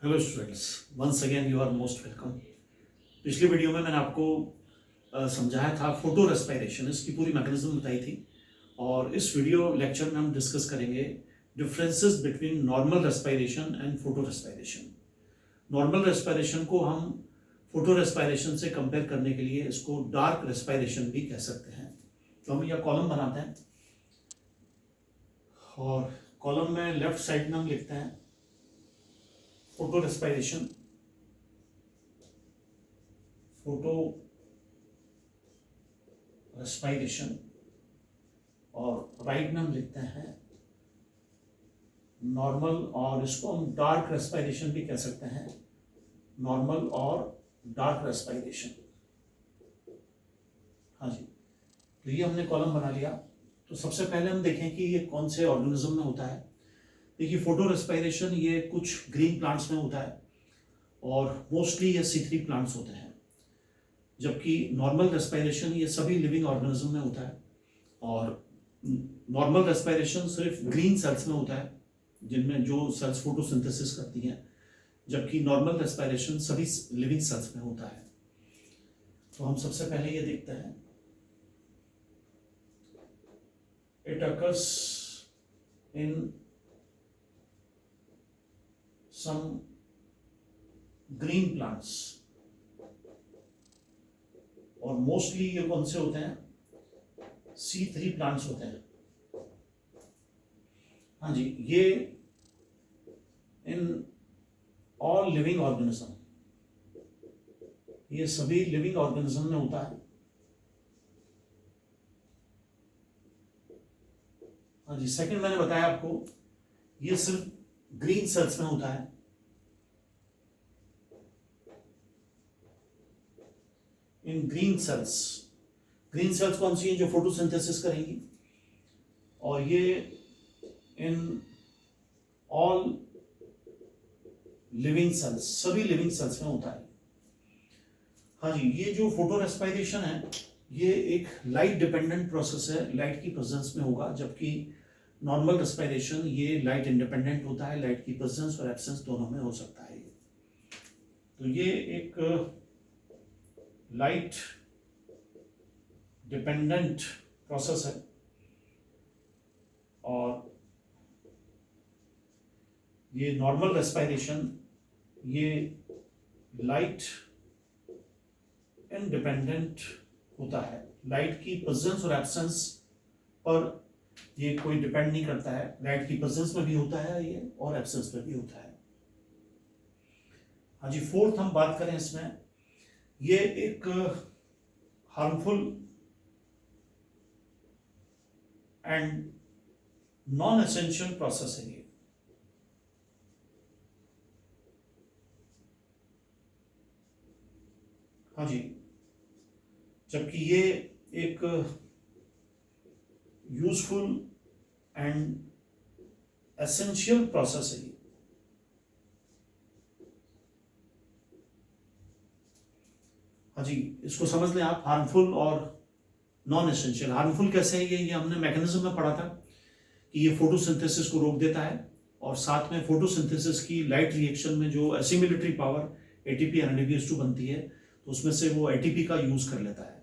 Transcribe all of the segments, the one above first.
Hello students, once again you are most welcome. पिछली video में मैंने आपको समझाया था फोटो रेस्पिरेशन, इसकी पूरी मैकेनिज्म बताई थी। और इस वीडियो लेक्चर में हम डिस्कस करेंगे differences between normal respiration and photo respiration. Normal respiration को हम फोटो रेस्पिरेशन से कंपेयर करने के लिए इसको डार्क रेस्पिरेशन भी कह सकते हैं। तो हम यह कॉलम बनाते हैं और कॉलम में लेफ्ट साइड में हम लिखते हैं फोटो रेस्पिरेशन, फोटो रेस्पिरेशन, और राइट में हम लिखते हैं नॉर्मल, और इसको हम डार्क रेस्पिरेशन भी कह सकते हैं, नॉर्मल और डार्क रेस्पिरेशन। हाँ जी, तो ये हमने कॉलम बना लिया। तो सबसे पहले हम देखें कि ये कौन से ऑर्गेनिज्म में होता है। देखिए, फोटो रेस्पिरेशन ये कुछ ग्रीन प्लांट्स में होता है और मोस्टली ये C3 प्लांट्स होते हैं, जबकि नॉर्मल रेस्पिरेशन ये सभी लिविंग ऑर्गेनिज्म में होता है। और नॉर्मल रेस्पिरेशन सिर्फ ग्रीन सेल्स में होता है, जिनमें जो सेल्स फोटोसिंथेसिस करती हैं, जबकि नॉर्मल रेस्पिरेशन सभी लिविंग सेल्स में होता है। तो हम सबसे पहले ये देखते हैं, it occurs in some green plants, और मोस्टली ये कौन से होते हैं? C3 प्लांट्स होते हैं। हाँ जी, ये इन ऑल लिविंग ऑर्गेनिज्म, ये सभी लिविंग ऑर्गेनिज्म में होता है। हाँ जी, सेकंड मैंने बताया आपको, ये सिर्फ ग्रीन सेल्स में होता है। इन ग्रीन सेल्स कौन सी हैं? जो फोटोसिंथेसिस करेंगी। और ये इन ऑल लिविंग सेल्स, सभी लिविंग सेल्स में होता है। हाँ जी, ये जो फोटो रेस्पिरेशन है ये एक लाइट डिपेंडेंट प्रोसेस है, लाइट की प्रेजेंस में होगा, जबकि नॉर्मल रेस्पिरेशन ये लाइट इंडिपेंडेंट होता है, लाइट की प्रेजेंस और एब्सेंस दोनों में हो सकता है। तो ये एक लाइट डिपेंडेंट प्रोसेस है, और ये नॉर्मल रेस्पिरेशन ये लाइट इंडिपेंडेंट होता है। लाइट की प्रेजेंस और एब्सेंस पर ये कोई डिपेंड नहीं करता है, लाइट की प्रेजेंस में भी होता है ये और एब्सेंस में भी होता है। हाँ जी, फोर्थ हम बात करें इसमें, ये एक harmful and non essential process है ये। हाँ जी, जबकि ये एक यूजफुल एंड एसेंशियल प्रोसेस है ये। हाँ जी, इसको समझ लें आप, हार्मफुल और नॉन एसेंशियल। हार्मफुल कैसे है ये हमने मैकेनिज्म में पढ़ा था कि ये फोटोसिंथेसिस को रोक देता है, और साथ में फोटोसिंथेसिस की लाइट रिएक्शन में जो एसिमिलिटरी पावर ATP NADPH2 बनती है, तो उसमें से वो ATP का यूज कर लेता है,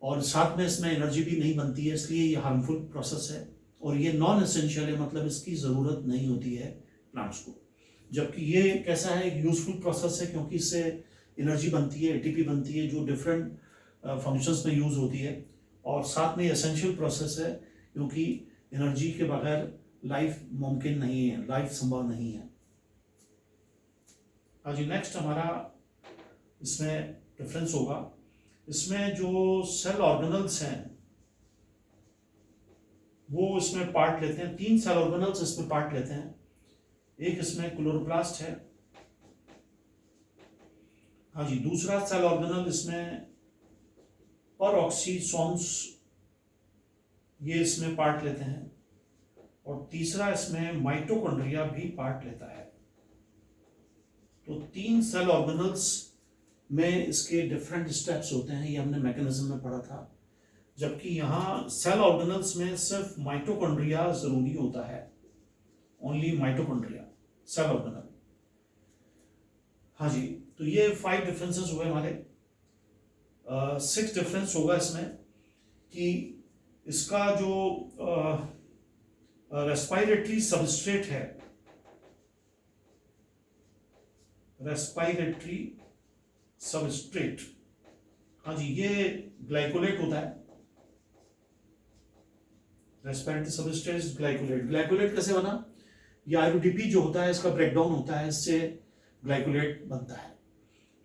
और साथ में इसमें एनर्जी भी नहीं बनती है, इसलिए ये हार्मफुल प्रोसेस है। और ये नॉन एसेंशियल है, मतलब इसकी ज़रूरत नहीं होती है प्लांट्स को। जबकि ये कैसा है, यूजफुल प्रोसेस है, क्योंकि इससे एनर्जी बनती है, ATP बनती है, जो डिफरेंट फंक्शंस में यूज होती है। और साथ में एसेंशियल प्रोसेस है, क्योंकि एनर्जी के बगैर लाइफ मुमकिन नहीं है, लाइफ संभव नहीं है। हाँ जी, नेक्स्ट हमारा इसमें डिफरेंस होगा, इसमें जो सेल ऑर्गेनल्स हैं वो इसमें पार्ट लेते हैं। 3 सेल ऑर्गेनल्स इसमें पार्ट लेते हैं। एक इसमें क्लोरोप्लास्ट है। हाँ जी, दूसरा सेल ऑर्गेनल इसमें परऑक्सीसोम्स, ये इसमें पार्ट लेते हैं। और तीसरा इसमें माइटोकॉन्ड्रिया भी पार्ट लेता है। तो 3 सेल ऑर्गेनल्स में इसके डिफरेंट स्टेप्स होते हैं, ये हमने मैकेनिज्म में पढ़ा था। जबकि यहाँ सेल ऑर्गेनल्स में सिर्फ माइटोकॉन्ड्रिया जरूरी होता है, ओनली माइटोकॉन्ड्रिया सेल ऑर्गेनल। हाँ जी, तो ये 5 डिफरेंसेस हुए हमारे। 6 डिफरेंस होगा इसमें कि इसका जो रेस्पिरेटरी सबस्ट्रेट है, रेस्पिरेटरी सबस्ट्रेट, हाँ जी, ये ग्लाइकोलेट होता है। Respiratory substrate glycolate. ग्लाइकोलेट कैसे बना? ये आईयूडीपी जो होता है इसका ब्रेकडाउन होता है, इससे ग्लाइकोलेट बनता है।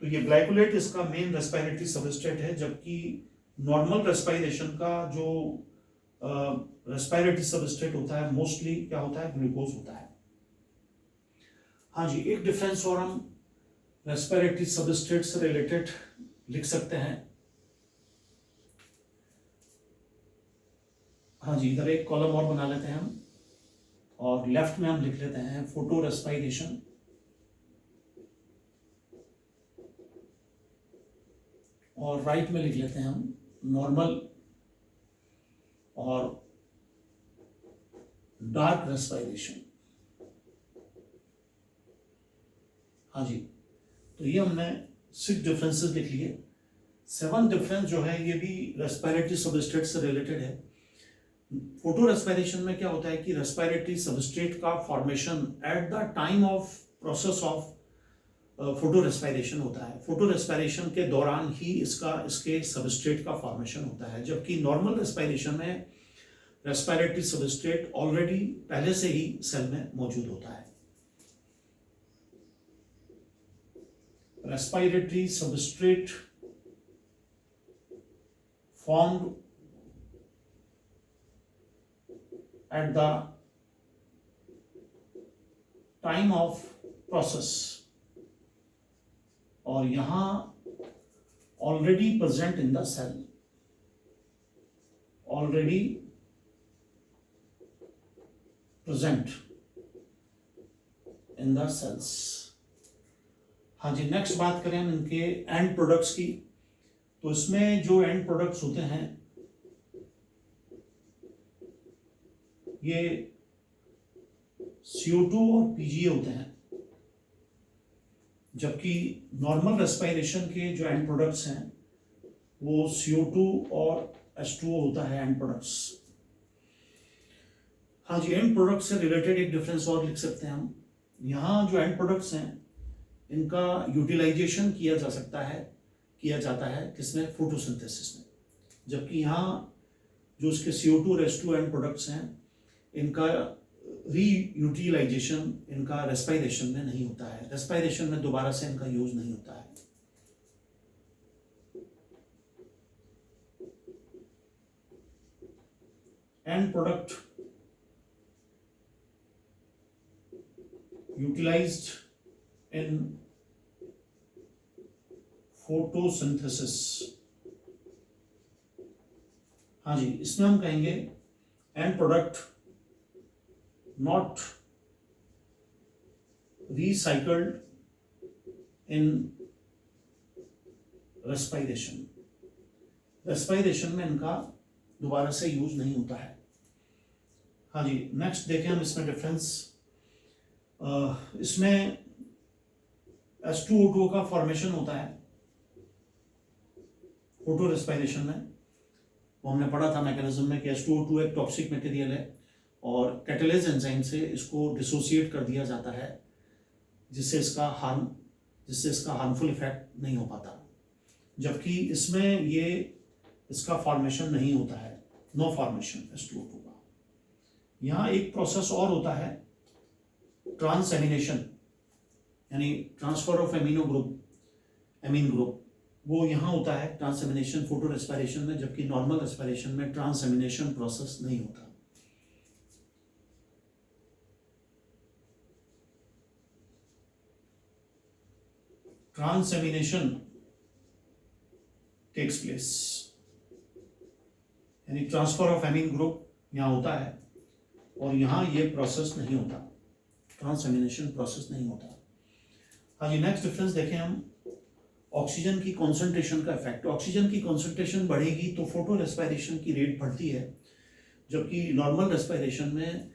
तो ये ग्लाइकोलेट इसका मेन रेस्पिरेटरी सबस्ट्रेट है, जबकि नॉर्मल रेस्पिरेशन का जो रेस्पिरेटरी सबस्ट्रेट होता है मोस्टली क्या होता है? ग्लूकोज होता है। हाँ जी, एक डिफरेंस और हम रेस्पिरेटरी सबस्ट्रेट से रिलेटेड लिख सकते हैं। हाँ जी, इधर एक कॉलम और बना लेते हैं हम, और लेफ्ट में हम लिख लेते हैं फोटो रेस्पिरेशन, और राइट में लिख लेते हैं हम नॉर्मल और डार्क रेस्पिरेशन। हाँ जी, तो ये हमने 6 डिफरेंसेस लिख लिए। 7 डिफरेंस जो है ये भी रेस्पिरेटरी सबस्ट्रेट से रिलेटेड है। फोटो रेस्पिरेशन में क्या होता है कि रेस्पिरेटरी सबस्ट्रेट का formation at the time of process of photo respiration होता है। फोटो रेस्पिरेशन के दौरान ही इसके सबस्ट्रेट का फॉर्मेशन होता है, जबकि नॉर्मल रेस्पिरेशन में रेस्पिरेटरी सबस्ट्रेट ऑलरेडी पहले से ही सेल में मौजूद होता है। Respiratory substrate formed at the time of process, और यहां already present in the cell, already present in the cells। हाँ जी, नेक्स्ट बात करें हम इनके एंड प्रोडक्ट्स की, तो इसमें जो एंड प्रोडक्ट्स होते हैं ये CO2 और PGA होते हैं, जबकि नॉर्मल रेस्पिरेशन के जो एंड प्रोडक्ट्स हैं वो CO2 और H2O होता है एंड प्रोडक्ट्स। हाँ जी, एंड प्रोडक्ट से रिलेटेड एक डिफरेंस और लिख सकते हैं हम। यहाँ जो एंड प्रोडक्ट्स हैं इनका यूटिलाइजेशन किया जाता है किसमें? फोटोसिंथेसिस में। जबकि यहाँ जो इसके CO2 और H2O एंड प्रोडक्ट्स हैं इनका रीयूटिलाइजेशन इनका रेस्पिरेशन में नहीं होता है, रेस्पिरेशन में दोबारा से इनका यूज नहीं होता है। End product utilized in photosynthesis. हाँ जी, इसमें हम कहेंगे end product not recycled in respiration. Respiration में इनका दोबारा से यूज नहीं होता है। हाँ जी, नेक्स्ट देखें हम इसमें डिफरेंस। इसमें H2O2 का फॉर्मेशन होता है फोटो रेस्पिरेशन में। वो हमने पढ़ा था मैकेनिज्म में कि H2O2 एक टॉक्सिक मटेरियल है और कैटालेज एंजाइम से इसको डिसोसिएट कर दिया जाता है, जिससे इसका हार्मफुल इफेक्ट नहीं हो पाता। जबकि इसमें इसका फॉर्मेशन नहीं होता है, नो फॉर्मेशन H2O2 का। यहाँ एक प्रोसेस और होता है ट्रांसएमिनेशन, यानी ट्रांसफर ऑफ एमीन ग्रुप, वो यहाँ होता है ट्रांसएमिनेशन फोटो रेस्पिरेशन में, जबकि नॉर्मल रेस्पिरेशन में ट्रांसएमिनेशन प्रोसेस नहीं होता। ट्रांसएमिनेशन टेक्स प्लेस, यानी ट्रांसफर ऑफ एमीन ग्रुप यहाँ होता है और यहाँ ये प्रोसेस नहीं होता, ट्रांसएमिनेशन प्रोसेस नहीं होता। हाँ जी, नेक्स्ट डिफरेंस देखें हम। ऑक्सीजन की कॉन्सेंट्रेशन का इफेक्ट। ऑक्सीजन की कॉन्सेंट्रेशन बढ़ेगी तो फोटो रेस्पिरेशन की रेट बढ़ती है, जबकि नॉर्मल रेस्पिरेशन में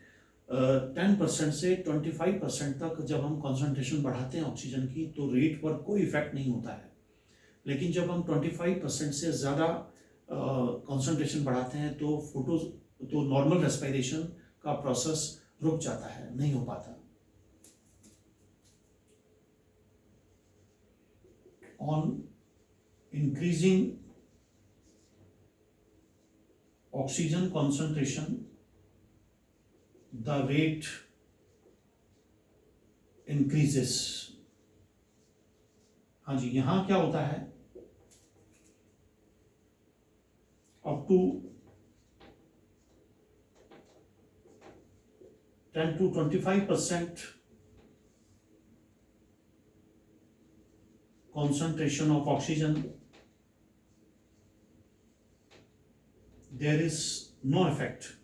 10% से 25% तक जब हम कॉन्सेंट्रेशन बढ़ाते हैं ऑक्सीजन की तो रेट पर कोई इफेक्ट नहीं होता है। लेकिन जब हम 25% से ज़्यादा कॉन्सेंट्रेशन बढ़ाते हैं तो नॉर्मल रेस्पिरेशन का प्रोसेस रुक जाता है, नहीं हो पाता। On increasing oxygen concentration the rate increases। हाँ जी, यहां क्या होता है, up to 10 to 25% concentration of oxygen, there is no effect।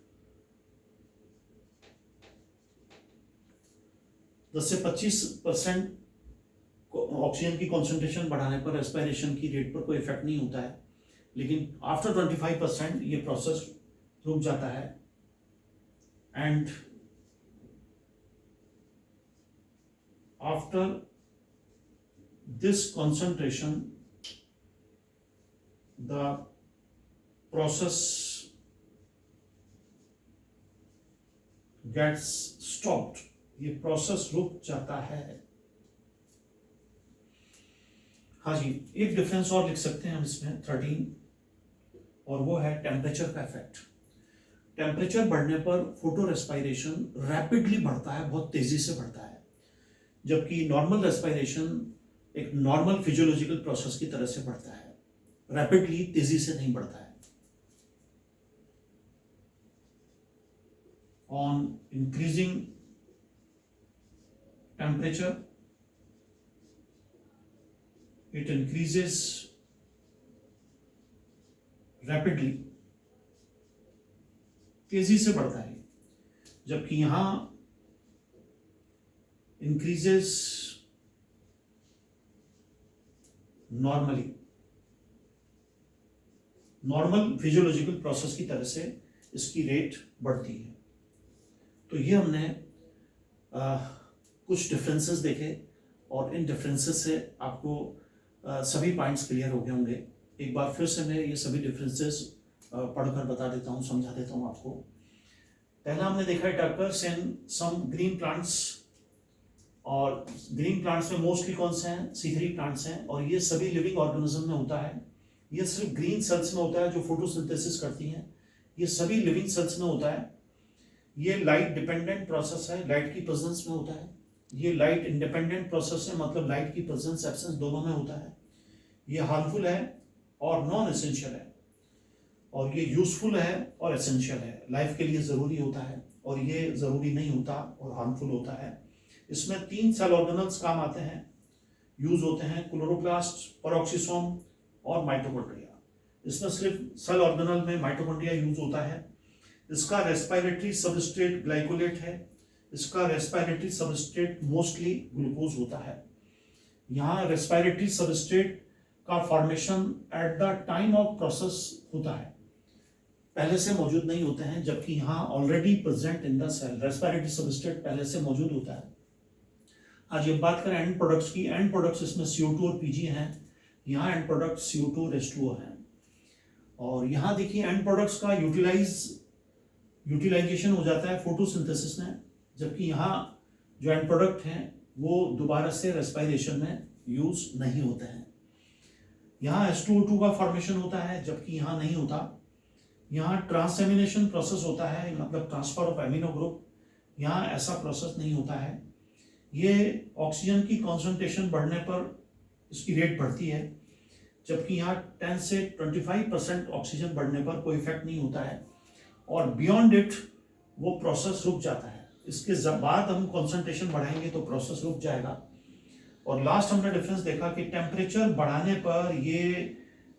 10 से 25% ऑक्सीजन की कॉन्सेंट्रेशन बढ़ाने पर रेस्पिरेशन की रेट पर कोई इफेक्ट नहीं होता है, लेकिन आफ्टर 25% ये प्रोसेस रुक जाता है। And after this concentration the process gets stopped, ये प्रोसेस रुक जाता है। हाँ जी, एक डिफरेंस और लिख सकते हैं हम इसमें 13, और वो है टेम्परेचर का इफेक्ट। टेम्परेचर बढ़ने पर फोटो रेस्पिरेशन रैपिडली बढ़ता है, बहुत तेजी से बढ़ता है, जबकि नॉर्मल रेस्पिरेशन एक नॉर्मल फिजियोलॉजिकल प्रोसेस की तरह से बढ़ता है, रैपिडली तेजी से नहीं बढ़ता है। On increasing temperature, it increases rapidly, तेजी से बढ़ता है, जबकि यहां increases normally, normal physiological process की तरह से इसकी रेट बढ़ती है। तो ये हमने कुछ डिफरेंसेस देखे, और इन डिफरेंसेस से आपको सभी पॉइंट्स क्लियर हो गए होंगे। एक बार फिर से मैं ये सभी डिफरेंसेस पढ़कर बता देता हूँ, समझा देता हूँ आपको। पहला हमने देखा it occurs in some green plants, और ग्रीन प्लांट्स में मोस्टली कौन से हैं, C3 प्लांट्स हैं, और ये सभी लिविंग ऑर्गेनिज्म में होता है। ये सिर्फ ग्रीन सेल्स में होता है जो फोटोसिंथेसिस करती हैं, ये सभी लिविंग सेल्स में होता है। ये लाइट डिपेंडेंट प्रोसेस है, लाइट की प्रेजेंस में होता है। ये लाइट इंडिपेंडेंट प्रोसेस है, मतलब लाइट की प्रेजेंस एब्सेंस दोनों में होता है। ये हार्मफुल है और नॉन एसेंशियल है, और ये यूजफुल है और एसेंशियल है, लाइफ के लिए ज़रूरी होता है, और ये ज़रूरी नहीं होता और हार्मफुल होता है। इसमें 3 सेल ऑर्गेनल्स काम आते हैं, यूज होते हैं, क्लोरोप्लास्ट, पेरोक्सिसोम और माइटोकॉन्ड्रिया। इसमें सिर्फ सेल ऑर्गेनल में माइटोकॉन्ड्रिया यूज होता है। इसका रेस्पिरेटरी सबस्ट्रेट ग्लाइकोलेट है, इसका रेस्पिरेटरी सबस्ट्रेट मोस्टली ग्लूकोज होता है। यहाँ रेस्पिरेटरी सबस्ट्रेट का formation at the time of process होता है, पहले से मौजूद नहीं होते हैं, जबकि यहाँ already present in the cell respiratory substrate पहले से मौजूद होता है। आज ये बात करें एंड प्रोडक्ट्स की, एंड प्रोडक्ट्स इसमें CO2 और PG हैं, यहाँ एंड प्रोडक्ट CO2 और H2O हैं। और यहाँ देखिए एंड प्रोडक्ट्स का यूटिलाइजेशन हो जाता है फोटोसिंथेसिस में, जबकि यहाँ जो एंड प्रोडक्ट हैं वो दोबारा से रेस्पिरेशन में यूज नहीं होते हैं। यहाँ H2O2 का फॉर्मेशन होता है, जबकि यहाँ नहीं होता। यहाँ ट्रांसएमिनेशन प्रोसेस होता है, मतलब ट्रांसफर ऑफ एमिनो ग्रुप, यहाँ ऐसा प्रोसेस नहीं होता है। ये ऑक्सीजन की कॉन्सेंट्रेशन बढ़ने पर इसकी रेट बढ़ती है, जबकि यहाँ 10 से 25% ऑक्सीजन बढ़ने पर कोई इफेक्ट नहीं होता है, और बियॉन्ड इट वो प्रोसेस रुक जाता है। इसके बाद हम कॉन्सेंट्रेशन बढ़ाएंगे तो प्रोसेस रुक जाएगा। और लास्ट हमने डिफरेंस देखा कि टेम्परेचर बढ़ाने पर ये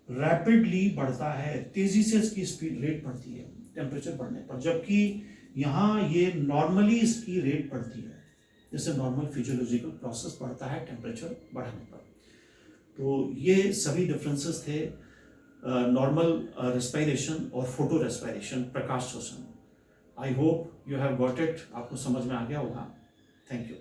रैपिडली बढ़ता है, तेजी से इसकी स्पीड रेट बढ़ती है टेम्परेचर बढ़ने पर, जबकि यहाँ ये नॉर्मली इसकी रेट बढ़ती है, जैसे नॉर्मल फिजियोलॉजिकल प्रोसेस बढ़ता है टेम्परेचर बढ़ाने पर। तो ये सभी डिफरेंसेस थे नॉर्मल रेस्पिरेशन और फोटो रेस्पिरेशन, प्रकाश श्वसन। I hope you have got it, आपको समझ में आ गया होगा। Thank you.